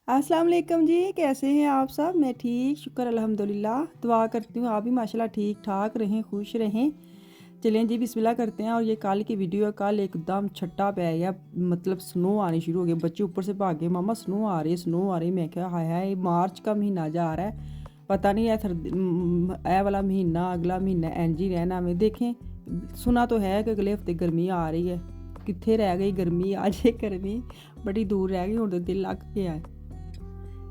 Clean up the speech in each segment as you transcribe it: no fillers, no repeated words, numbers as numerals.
अस्सलाम वालेकुम जी, कैसे हैं आप सब? मैं ठीक, शुक्र अल्हम्दुलिल्लाह। दुआ करती हूँ आप भी माशाल्लाह ठीक ठाक रहें, खुश रहें। चलें जी बिस्मिल्लाह करते हैं। और ये कल की वीडियो है। कल एकदम छट्टा पै गया, मतलब स्नो आनी शुरू हो गई। बच्चे ऊपर से भागे, मामा स्नो आ रही है, स्नो आ रही है। मैं क्या, हाय हाय, मार्च का महीना जा रहा है, पता नहीं है ए वाला महीना अगला महीना इंज ही रहना। हमें देखें, सुना तो है कि अगले हफ्ते गर्मी आ रही है। कितने रह गई गर्मी? आज ये गर्मी बड़ी दूर रह गई, और तो दिल लग गया है।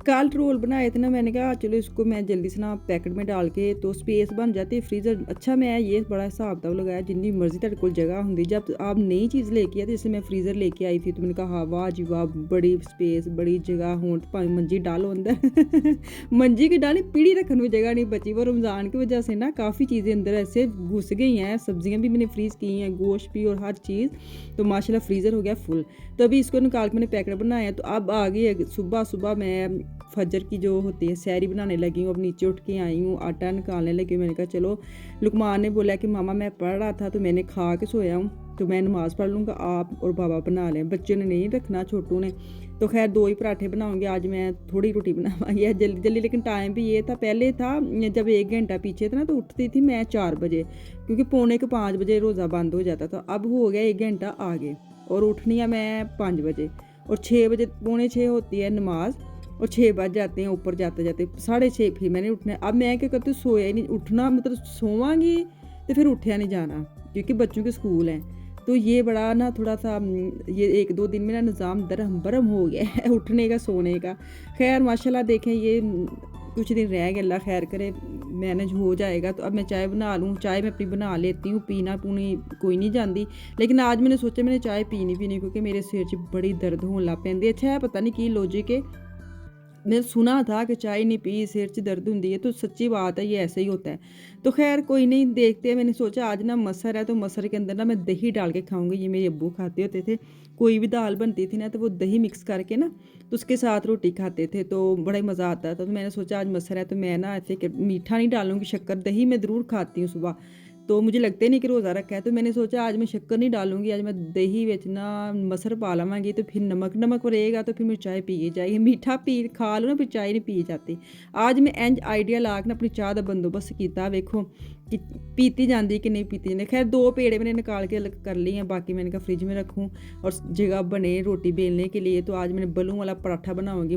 कल रोल बनाए थे ना, मैंने कहा चलो इसको मैं जल्दी से ना पैकेट में डाल के तो स्पेस बन जाती है फ्रीज़र। अच्छा, मैं ये बड़ा हिसाब किताब लगाया, जितनी मर्जी तेरे को जगह होंगी। जब आप नई चीज़ लेके आए, जैसे मैं फ्रीज़र लेके आई थी, तो मैंने कहा वाह जी वाह, बड़ी स्पेस बड़ी जगह हो, तो भाई मंजी डालो अंदर मंजी की डाली, पीढ़ी रखने में जगह नहीं बची। वो रमज़ान की वजह से ना काफ़ी चीज़ें अंदर ऐसे घुस गई हैं। सब्जियाँ भी मैंने फ्रीज़ की हैं, गोश्त भी, और हर चीज़। तो माशाल्लाह फ्रीज़र हो गया फुल। तो अभी इसको निकाल के मैंने पैकेट बनाया। तो अब आ गई सुबह सुबह मैं फजर की जो होती है सैरी बनाने लगी हूँ। अब नीचे उठ के आई हूँ, आटा निकालने लगी हूँ। मैंने कहा चलो, लुकमान ने बोला कि मामा मैं पढ़ रहा था तो मैंने खा के सोया हूँ, तो मैं नमाज़ पढ़ लूँगा, आप और बाबा बना लें। बच्चे ने नहीं रखना, छोटू ने। तो खैर 2 ही पराठे बनाऊँगी आज मैं, थोड़ी रोटी बनाऊँगी है जल्दी जल्दी। लेकिन टाइम भी ये था, पहले था जब 1 घंटा पीछे था ना, तो उठती थी मैं 4 बजे, क्योंकि 4:45 बजे रोज़ा बंद हो जाता था। अब हो गया 1 घंटा आगे, और उठनी है मैं 5 बजे, और 6 बजे 5:45 होती है नमाज, और 6 बज जाते हैं ऊपर जाते जाते, 6:30 फिर मैंने उठना है। अब मैं क्या करती हूँ, सोया ही नहीं, उठना मतलब सोवांगी तो फिर उठया नहीं जाना, क्योंकि बच्चों के स्कूल हैं। तो ये बड़ा ना थोड़ा सा ये 1-2 दिन में ना निज़ाम दरहम बरहम हो गया है उठने का सोने का। खैर माशाल्लाह देखें, ये कुछ दिन रह गए, अल्लाह खैर करे, मैनेज हो जाएगा। तो अब मैं चाय बना लूँ, चाय मैं अपनी बना लेती हूँ, पीना पूनी कोई नहीं जानती। लेकिन आज मैंने सोचा मैंने चाय पीनी पीनी, क्योंकि मेरे सिर च बड़ी दर्द होने लग पैंदी। अच्छा है, पता नहीं की लॉजिक है, मैंने सुना था कि चाय नहीं पी सिर च दर्द होती है, तो सच्ची बात है, ये ऐसे ही होता है। तो खैर कोई नहीं, देखते हैं। मैंने सोचा आज ना मसर है, तो मसर के अंदर ना मैं दही डाल के खाऊंगी। ये मेरे अब्बू खाते होते थे, कोई भी दाल बनती थी ना, तो वो दही मिक्स करके ना, तो उसके साथ रोटी खाते थे, तो बड़ा ही मज़ा आता था। तो मैंने सोचा आज मसर है, तो मैं ना ऐसे मीठा नहीं डालूंगी, शक्कर, दही मैं ज़रूर खाती हूँ सुबह, तो मुझे लगता ही नहीं कि रोज़ा रखा है। तो मैंने सोचा आज मैं शक्कर नहीं डालूंगी, आज मैं दही विच ना मसर पा लवांगी, तो फिर नमक नमक रहेगा, तो फिर मैं चाय पी जाएगी। मीठा पी खा लो ना, फिर चाय नहीं पी जाती। आज मैं इंज आइडिया ला के ना अपनी चाह का बंदोबस्त किया, वेखो कि पीती जाती कि नहीं पीती जाती। खैर 2 पेड़े मैंने निकाल के अलग कर ली हैं, बाकी मैंने कहा फ्रिज में रखूँ और जगह बने रोटी बेलने के लिए। तो आज मैंने बलून वाला पराठा बनाऊँगी,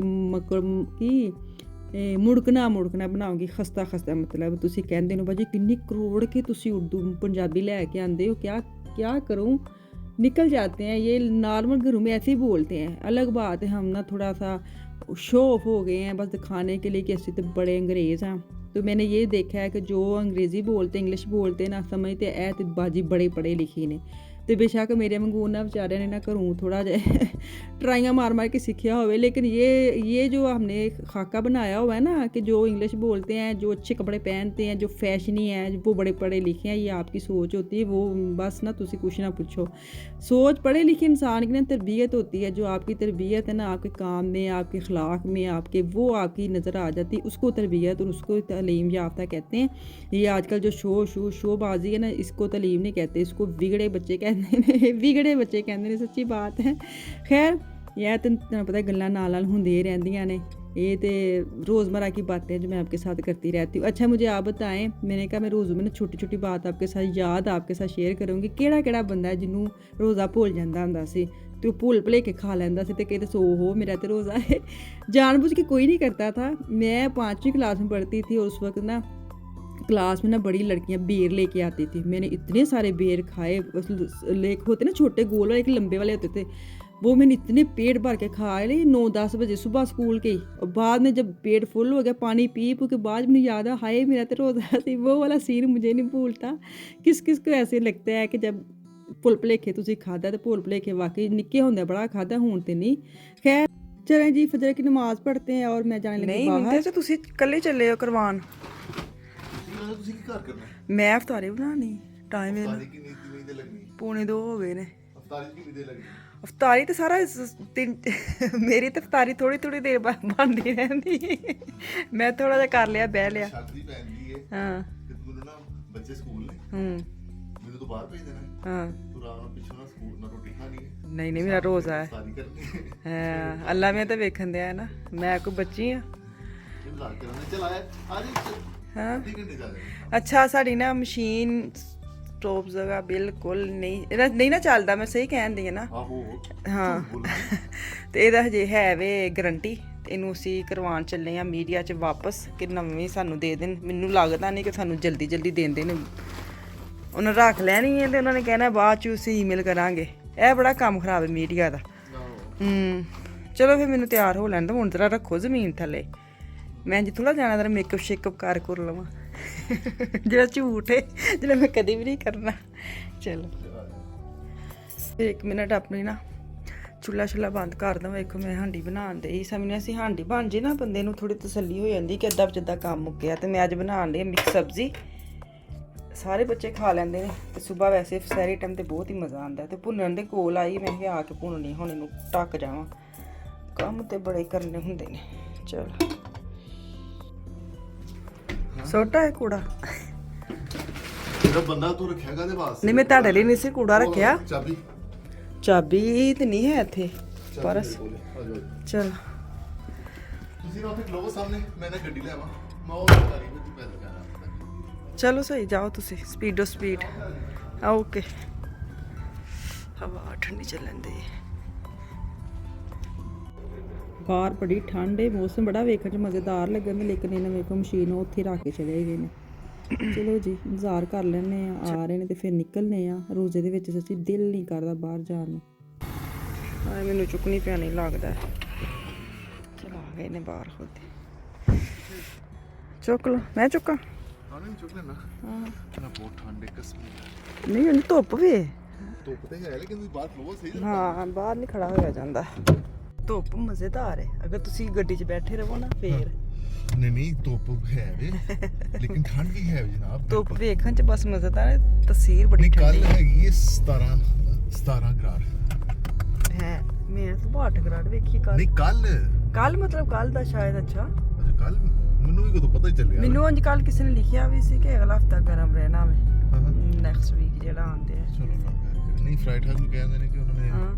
मुड़कना मुड़कना बनाऊँगी, खस्ता खस्ता, मतलब तुसी कहंदे हो भाजी किन्नी करोड़ के तुसी उर्दू पंजाबी लैके आंदे हो, क्या क्या करूँ, निकल जाते हैं। ये नॉर्मल घरों में ऐसे ही बोलते हैं। अलग बात है, हम ना थोड़ा सा शो ऑफ हो गए हैं, बस दिखाने के लिए कि ऐसे तो बड़े अंग्रेज़ हैं। तो मैंने ये देखा है कि जो अंग्रेज़ी बोलते, इंग्लिश बोलते ना समझते, ऐ तो बाजी बड़े पढ़े लिखे ने। तो बेशक मेरे वांगू ना बेचारे ने ना घरों थोड़ा जिहा ट्राइयां मार मार के सीखा होवे। लेकिन ये जो हमने खाका बनाया हुआ है ना, कि जो इंग्लिश बोलते हैं, जो अच्छे कपड़े पहनते हैं, जो फैशनी है, वो बड़े पढ़े लिखे हैं, ये आपकी सोच होती है। वो बस ना तुसी कुछ ना पूछो, सोच पढ़े लिखे इंसान की ना तरबियत होती है। जो आपकी तरबियत है ना, आपके काम में, आपके अखलाक में, आपके वो आपकी नज़र आ जाती है, उसको तरबियत और उसको तालीम याफ्ता कहते हैं। ये आजकल जो शोबाजी है ना, इसको तालीम नहीं कहते, इसको बिगड़े बच्चे कहते हैं बिगड़े बच्चे कहते हैं, सच्ची बात है। खैर यह तो पता है गल्लां नाल होंदी रहंदियां ने, ये तो रोज़मर्रा की बातें जो मैं आपके साथ करती रहती हूँ। अच्छा मुझे आप बताएं, मैंने कहा मैं रोज़ में ना छोटी छोटी बात आपके साथ याद आपके साथ शेयर करूँगी। केड़ा बंदा है जिन्हों रोज़ा भुल जाता हुंदा सी, तो भुल भुलेखे खा लैंदा सी, ते कहते सो हो मेरा तो रोज़ा है। जानबूझ के कोई नहीं करता था। मैं 5वीं क्लास में पढ़ती थी, और उस वक्त ना क्लास में ना बड़ी लड़कियां बेर लेके आती थी। मैंने इतने सारे बेर खाए, लेक होते ना छोटे गोल वाले, एक लंबे वाले होते थे, वो मैंने इतने पेट भर के खाए ले। 9-10 बजे सुबह स्कूल के, और बाद में जब पेट फुल हो गया, पानी पी के बाद मुझे याद है हाय मेरा तो रोज़ा थी। वो वाला सीन मुझे नहीं भूलता। किस किस को ऐसे लगता है कि जब भुल भुलेखे तुसी खादा, तो भुल भुलेखे वाकई निक्के होंदे बड़ा खादा, हुण ते नहीं। खैर चलें जी, फजर की नमाज पढ़ते हैं, और मैं जाने लगी बाहर। नहीं तुसी कल्ले चले हो करवान, ਤੁਸੀਂ ਕੀ ਘਰ ਕਰਨਾ मैं अफतारी बनानी, टाइम ਅਫਤਾਰੀ ਕਿੰਨੀ ਦੇ ਲੱਗਣੀ 2:45 हो गए ने। ਅਫਤਾਰੀ ਕਿੰਨੀ ਦੇ ਲੱਗਣੀ अफतारी तो सारा तीन मेरी तो अफतारी थोड़ी थोड़ी देर बाद बनती रहती। मैं थोड़ा जा कर लिया, बह लिया। ਛੱਡ ਦੀ ਪੈਂਦੀ ਏ हाँ ਤੇ ਤੂੰ ਮੈਨੂੰ ਨਾ ਬੱਚੇ ਸਕੂਲ ਨੇ हम्म ਮੈਨੂੰ ਤਾਂ ਬਾਹਰ ਭੇਜ ਦੇਣਾ ਹੈ। हाँ ਤੂੰ ਆਰਾਮ ਨਾਲ ਪਿੱਛੋਂ ਨਾ ਸਕੂਲ ਨਾਲ ਰੋਟੀ ਖਾਣੀ ਹੈ ਨਹੀਂ ਨਹੀਂ ਮੇਰਾ ਰੋਜ਼ਾ ਹੈ ਸਾਰੀ ਕਰਨੀ ਹੈ ਹਾਂ, ਅੱਲਾ ਮੈਂ ਤਾਂ ਵੇਖਣ ਦਿਆ ਨਾ, ਮੈਂ ਕੋਈ ਬੱਚੀ ਆ। ਇਹ ਮਜ਼ਾਕ ਕਰਨਾ ਚਲ ਆਇਆ ਆ ਜੀ ਹਾਂ ਠੀਕ ਨਹੀਂ ਚੱਲ ਅੱਛਾ, ਸਾਡੀ ਨਾ ਮਸ਼ੀਨ ਸਟੋਵ ਜਗ੍ਹਾ ਬਿਲਕੁਲ ਨਹੀਂ ਨਾ ਚੱਲਦਾ, ਮੈਂ ਸਹੀ ਕਹਿੰਦੀ ਆ ਨਾ। ਆਹੋ ਹਾਂ ਤੇ ਇਹਦਾ ਹਜੇ ਹੈ ਵੇ ਗਰੰਟੀ, ਇਹਨੂੰ ਅਸੀਂ ਕਰਵਾਉਣ ਚੱਲੇ ਆ ਮੀਡੀਆ 'ਚ ਵਾਪਸ ਕਿ ਨਵੀਂ ਸਾਨੂੰ ਦੇ ਦੇਣ। ਮੈਨੂੰ ਲੱਗਦਾ ਨਹੀਂ ਕਿ ਸਾਨੂੰ ਜਲਦੀ ਜਲਦੀ ਦੇਂਦੇ ਨੇ, ਉਹਨਾਂ ਰੱਖ ਲੈਣੀ ਹੈ ਤੇ ਉਹਨਾਂ ਨੇ ਕਹਿਣਾ ਬਾਅਦ 'ਚ ਅਸੀਂ ਈਮੇਲ ਕਰਾਂਗੇ। ਇਹ ਬੜਾ ਕੰਮ ਖਰਾਬ ਹੈ ਮੀਡੀਆ ਦਾ। ਚਲੋ ਫਿਰ ਮੈਨੂੰ ਤਿਆਰ ਹੋ ਲੈਣ ਦਿਓ, ਹੁਣ ਜ਼ਰਾ ਰੱਖੋ ਜ਼ਮੀਨ ਥੱਲੇ, ਮੈਂ ਜੀ ਥੋੜਾ ਜਾਣਾ, ਜ਼ਰਾ ਮੇਕਅਪ ਸ਼ੇਕਅਪ ਕਰ ਲਵਾਂ ਜਿਹੜਾ ਝੂਠ ਹੈ, ਜਿਹੜਾ ਮੈਂ ਕਦੇ ਵੀ ਨਹੀਂ ਕਰਨਾ। ਚਲੋ 1 ਮਿੰਟ ਆਪਣੀ ਨਾ ਚੁੱਲ੍ਹਾ ਬੰਦ ਕਰ ਦਵਾਂ। ਵੇਖੋ ਮੈਂ ਹਾਂਡੀ ਬਣਾਉਣ ਦੇ ਸਮਝਿਆ ਸੀ, ਹਾਂਡੀ ਬਣ ਜੇ ਨਾ ਬੰਦੇ ਨੂੰ ਥੋੜੀ ਤਸੱਲੀ ਹੋ ਜਾਂਦੀ ਕਿ ਅੱਧਾ ਜਿੱਦਾਂ ਕੰਮ ਮੁੱਕਿਆ। ਤੇ ਮੈਂ ਅੱਜ ਬਣਾਉਣ ਲਈ ਮਿਕਸ ਸਬਜ਼ੀ, ਸਾਰੇ ਬੱਚੇ ਖਾ ਲੈਂਦੇ ਨੇ ਤੇ ਸਵੇਰ ਵੈਸੇ ਸੈਰੀ ਟਾਈਮ ਤੇ ਬਹੁਤ ਹੀ ਮਜ਼ਾ ਆਉਂਦਾ। ਤੇ ਭੁੰਨਣ ਦੇ ਕੋਲ ਆਈ, ਮੈਂ ਕਿਹਾ ਆ ਕੇ ਭੁੰਨਣੀ, ਹੁਣ ਇਹਨੂੰ ਢੱਕ ਜਾਵਾਂ, ਕੰਮ ਤੇ ਬੜੇ ਕਰਨੇ ਹੁੰਦੇ ਨੇ। ਚਲੋ ਛੋਟਾ ਹੈ ਕੂੜਾ, ਜਿਹੜਾ ਬੰਦਾ ਤੂੰ ਰੱਖਿਆਗਾ ਦੇ ਵਾਸਤੇ। ਨਹੀਂ ਮੈਂ ਤੁਹਾਡੇ ਲਈ ਨਹੀਂ ਸੀ ਕੂੜਾ ਰੱਖਿਆ, ਚਾਬੀ ਚਾਬੀ ਤੇ ਨਹੀਂ ਹੈ ਇੱਥੇ ਪਰਸ। ਚਲ ਤੁਸੀਂ ਨਾ ਉੱਥੇ ਖਲੋਵੋ ਸਾਹਮਣੇ, ਮੈਂ ਨਾ ਗੱਡੀ ਲੈ ਆਵਾਂ, ਮੈਂ ਉਹ ਕਰੀ ਵਿੱਚ ਪੈਦਲ ਜਾਣਾ। ਚਲੋ ਸਹੀ ਜਾਓ ਤੁਸੀਂ, ਸਪੀਡੋ ਸਪੀਡ। ਓਕੇ ਹਵਾ ਠੰਡੀ ਚੱਲਣ ਦੀ, ਬਾਹਰ ਬੜੀ ਠੰਡ ਹੈ, ਮੌਸਮ ਬੜਾ ਵੇਖਣ 'ਚ ਮਜ਼ੇਦਾਰ ਲੱਗਣ ਦਾ। ਲੇਕਿਨ ਇਹਨਾਂ ਵੇਖੋ ਮਸ਼ੀਨ ਉੱਥੇ ਰੱਖ ਕੇ ਚਲੇ ਗਏ ਨੇ। ਚਲੋ ਜੀ ਇੰਤਜ਼ਾਰ ਕਰ ਲੈਂਦੇ ਆ ਰਹੇ ਨੇ ਤੇ ਫਿਰ ਨਿਕਲਨੇ ਆ। ਰੋਜ਼ੇ ਦੇ ਵਿੱਚ ਸੱਚੀ ਦਿਲ ਨਹੀਂ ਕਰਦਾ ਬਾਹਰ ਜਾਣ ਨੂੰ, ਮੈਨੂੰ ਚੁੱਕਣੀ ਪੈਣੀ ਲੱਗਦਾ। ਚਲ ਆ ਗਏ ਨੇ ਬਾਹਰ ਖੁਦ, ਚੁੱਕ ਲਓ, ਮੈਂ ਚੁੱਕਾਂ। ਨਹੀਂ ਚੁੱਕ ਲੈਣਾ। ਹਾਂ ਨਾ ਬਹੁਤ ਠੰਡ ਹੈ ਕਸਮ। ਨਹੀਂ ਉਹਨੂੰ ਧੁੱਪ ਵੇ, ਧੁੱਪ ਤੇ ਹੈ ਲੇਕਿਨ ਤੁਸੀਂ ਬਾਹਰ ਖਲੋਵੋ ਸਹੀ। ਹਾਂ ਬਾਹਰ ਨਹੀਂ ਖੜਾ ਹੋਇਆ ਜਾਂਦਾ, ਧੁੱਪ ਮਜ਼ੇਦਾਰ ਹੈ। ਅਗਰ ਤੁਸੀਂ ਗੱਡੀ 'ਚ ਬੈਠੇ ਰਹੋ ਨਾ ਫੇਰ ਨਹੀਂ ਧੁੱਪ ਹੈ ਵੇ ਲੇਕਿਨ ਠੰਡ ਵੀ ਹੈ ਜਨਾਬ। ਧੁੱਪ ਵੇਖਣ 'ਚ ਬਸ ਮਜ਼ੇਦਾਰ ਹੈ, ਤਸਵੀਰ ਬੜੀ ਕੱਲ ਠੰਡੀ ਹੈਗੀ ਹੈ 17 ਗ੍ਰਾਡ ਹੈ। ਮੈਂ ਤਾਂ 8 ਗ੍ਰਾਡ ਵੇਖੀ ਕੱਲ। ਨਹੀਂ ਕੱਲ ਮਤਲਬ ਕੱਲ ਦਾ ਸ਼ਾਇਦ। ਅੱਛਾ ਕੱਲ ਮੈਨੂੰ ਵੀ ਕਦੋਂ ਪਤਾ ਹੀ ਚੱਲਿਆ। ਮੈਨੂੰ ਅੱਜ ਕੱਲ ਕਿਸੇ ਨੇ ਲਿਖਿਆ ਵੀ ਸੀ ਕਿ ਅਗਲਾ ਹਫਤਾ ਗਰਮ ਰਹਿਣਾ ਵੇ, ਨੈਕਸਟ ਵੀਕ ਜਿਹੜਾ ਆਉਂਦੇ ਆ। ਚਲੋ ਨਾ ਨਹੀਂ ਫਰਾਈਡ ਹਾਊਸ ਨੂੰ ਕਹਿੰਦੇ ਨੇ ਕਿ ਉਹਨਾਂ ਨੇ ਹਾਂ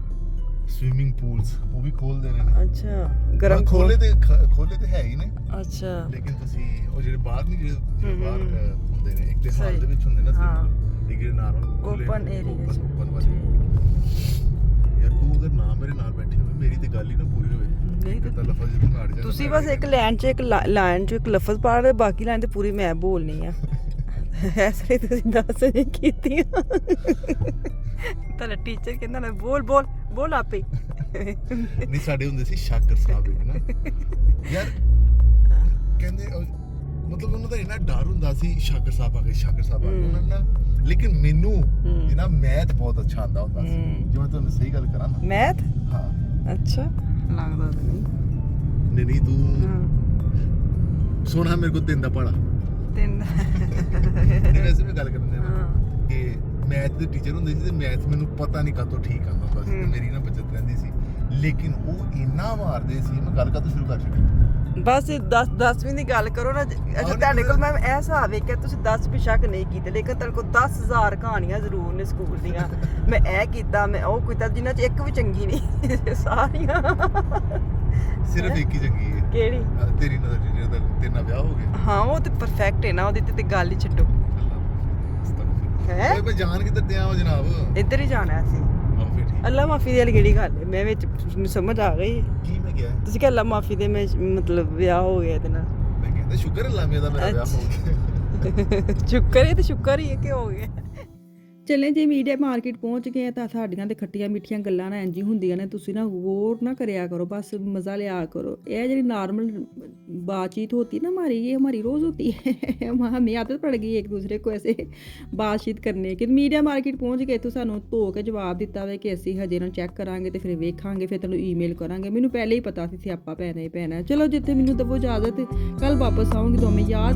ਸਵਿਮਿੰਗ ਪੂਲਸ ਉਹ ਵੀ ਖੋਲ ਦੇਣੇ ਨੇ। ਅੱਛਾ ਗਰਮ ਖੋਲੇ ਤੇ ਹੈ ਹੀ ਨੇ। ਅੱਛਾ ਲੇਕਿਨ ਤੁਸੀਂ ਉਹ ਜਿਹੜੇ ਬਾਹਰ ਨਹੀਂ ਜਿਹੜੇ ਬਾਹਰ ਹੁੰਦੇ ਨੇ, ਇੱਕ ਤੇ ਹਾਲ ਦੇ ਵਿੱਚ ਹੁੰਦੇ ਨਾ ਹਾਂ, ਇੱਕ ਜਿਹੜੇ ਨਾਰਮਲ ਓਪਨ ਏਰੀਆ ਓਪਨ ਵਾਲੇ। ਯਾਰ ਤੂੰ ਅਗਰ ਨਾ ਮੇਰੇ ਨਾਲ ਬੈਠੀ ਹੋਵੇ, ਮੇਰੀ ਤੇ ਗੱਲ ਹੀ ਨਾ ਪੂਰੀ ਹੋਵੇ। ਨਹੀਂ ਤਾਂ ਲਫ਼ਜ਼ ਜਿਹਾ ਮਾਰ ਜਾ। ਤੁਸੀਂ ਬਸ ਇੱਕ ਲਾਈਨ 'ਚ ਇੱਕ ਲਫ਼ਜ਼ ਪੜ੍ਹ ਰਹੇ, ਬਾਕੀ ਲਾਈਨ ਤੇ ਪੂਰੀ ਮੈਂ ਬੋਲਣੀ ਆ। ਐਸੇ ਤੁਸੀਂ ਦੱਸ ਨਹੀਂ ਕੀਤੀ। ਤੁਹਾਡਾ ਟੀਚਰ ਕਹਿੰਦਾ ਨਾ ਬੋਲ ਆਪੇ। ਨਹੀਂ ਸਾਡੇ ਹੁੰਦੇ ਸੀ ਸ਼ਾਕਰ ਸਾਹਿਬ ਇੱਕ ਨਾ ਯਾਰ, ਕਹਿੰਦੇ ਮਤਲਬ ਉਹਨਾਂ ਦਾ ਇੰਨਾ ਡਰ ਹੁੰਦਾ ਸੀ ਸ਼ਾਕਰ ਸਾਹਿਬ ਆ ਗਏ ਉਹਨਾਂ ਨਾਲ। ਲੇਕਿਨ ਮੈਨੂੰ ਇਹਨਾਂ ਮੈਥ ਬਹੁਤ ਅੱਛਾ ਆਉਂਦਾ ਹੁੰਦਾ ਸੀ, ਜਿਵੇਂ ਤੁਹਾਨੂੰ ਸਹੀ ਗੱਲ ਕਰਾਂ ਨਾ। ਮੈਥ? ਹਾਂ ਅੱਛਾ ਲੱਗਦਾ ਨਹੀਂ ਤੂੰ ਸੋਨਾ ਮੇਰੇ ਕੋਲ 3 ਦਾ ਪੜਾ ਨਹੀਂ ਵੈਸੇ ਮੈਂ ਗੱਲ ਕਰਨੇ ਆ ਕਿ ਮੈਥ ਦੇ ਟੀਚਰ ਹੁੰਦੇ ਸੀ ਤੇ ਮੈਥ ਮੈਨੂੰ ਪਤਾ ਨਹੀਂ ਕਦੋਂ ਠੀਕ ਆਉਂਦਾ ਹੁੰਦਾ ਸੀ ਤੇ ਮੇਰੀ ਨਾ ਬਚਤ ਰਹਿੰਦੀ ਸੀ। ਲੇਕਿਨ ਉਹ ਇੰਨਾ ਮਾਰਦੇ ਸੀ, ਮੈਂ ਗੱਲ ਕਦੋਂ ਸ਼ੁਰੂ ਕਰ ਛੱਡੀ। ਬਸ 10ਵੀਂ ਦੀ ਗੱਲ ਕਰੋ ਨਾ। ਅੱਛਾ ਤੁਹਾਡੇ ਕੋਲ ਮੈਂ ਇਹ ਹਿਸਾਬ ਵੇਖਿਆ ਤੁਸੀਂ 10 ਬੇਸ਼ੱਕ ਨਹੀਂ ਕੀਤੇ, ਲੇਕਿਨ ਤੁਹਾਡੇ ਕੋਲ 10,000 ਕਹਾਣੀਆਂ ਜ਼ਰੂਰ ਨੇ ਸਕੂਲ ਦੀਆਂ। ਮੈਂ ਇਹ ਕੀਤਾ, ਮੈਂ ਉਹ ਕੀਤਾ, ਜਿਨ੍ਹਾਂ 'ਚ ਇੱਕ ਵੀ ਚੰਗੀ ਨਹੀਂ, ਸਾਰੀਆਂ ਸਿਰਫ ਇੱਕ ਹੀ ਚੰਗੀ ਹੈ। ਕਿਹੜੀ? ਤੇਰੀ ਨਜ਼ਰ ਜਿਹੜਾ ਤੇਰੇ ਨਾਲ ਵਿਆਹ ਹੋ ਗਿਆ। ਹਾਂ ਉਹ ਤੇ ਪਰਫੈਕਟ ਹੈ ਨਾ, ਉਹਦੀ ਤੇ ਗੱਲ ਹੀ ਛੱਡੋ। ਓਏ ਮੈਂ ਜਾਣ ਕਿੱਧਰ ਤੇ ਆਵਾਂ ਜਨਾਬ? ਇੱਧਰ ਹੀ ਜਾਣਾ ਸੀ। ਆਹ ਫਿਰ ਠੀਕ। ਅੱਲਾ ਮਾਫੀ ਦੀ ਵਾਲੀ ਕਿਹੜੀ ਗੱਲ ਹੈ? ਮੈਂ ਵਿੱਚ ਮੈਨੂੰ ਸਮਝ ਆ ਗਈ। ਕੀ ਮੈਂ ਕਿਹਾ? ਤੁਸੀਂ ਕਿ ਅੱਲਾ ਮਾਫੀ ਦੇ ਮੈਂ ਮਤਲਬ ਵਿਆਹ ਹੋ ਗਿਆ ਇਹਦੇ ਨਾਲ। ਮੈਂ ਕਹਿੰਦਾ ਸ਼ੁਕਰ ਅੱਲਾ ਮੇਰਾ ਵਿਆਹ ਹੋ ਗਿਆ। ਸ਼ੁਕਰ ਹੈ ਤੇ ਸ਼ੁਕਰ ਹੀ ਹੈ ਕਿ ਹੋ ਗਿਆ। ਚੱਲੇ ਜੇ ਮੀਡੀਆ ਮਾਰਕੀਟ ਪਹੁੰਚ ਗਏ ਤਾਂ ਸਾਡੀਆਂ ਤੇ ਖੱਟੀਆਂ ਮਿੱਠੀਆਂ ਗੱਲਾਂ ਨਾ ਇੰਝ ਹੀ ਹੁੰਦੀਆਂ ਨੇ। ਤੁਸੀਂ ਨਾ ਗੌਰ ਨਾ ਕਰਿਆ ਕਰੋ, ਬਸ ਮਜ਼ਾ ਲਿਆ ਕਰੋ। ਇਹ ਜਿਹੜੀ ਨਾਰਮਲ बातचीत होती है ना हमारी, ये हमारी रोज़ होती है। हमें आदत पड़ गई एक दूसरे को ऐसे बातचीत करने की। मीडिया मार्केट पहुंच गए तो सानू धो के जवाब दिता वे कि असीं हजे इन्हूं चैक करांगे तो फिर वेखांगे, फिर तुहानूं ईमेल करांगे। मैनूं पहले ही पता सी सियापा पैना ही पैना। चलो जिथे मैनूं दवो इजाजत, कल वापस आऊँगी तो मैं याद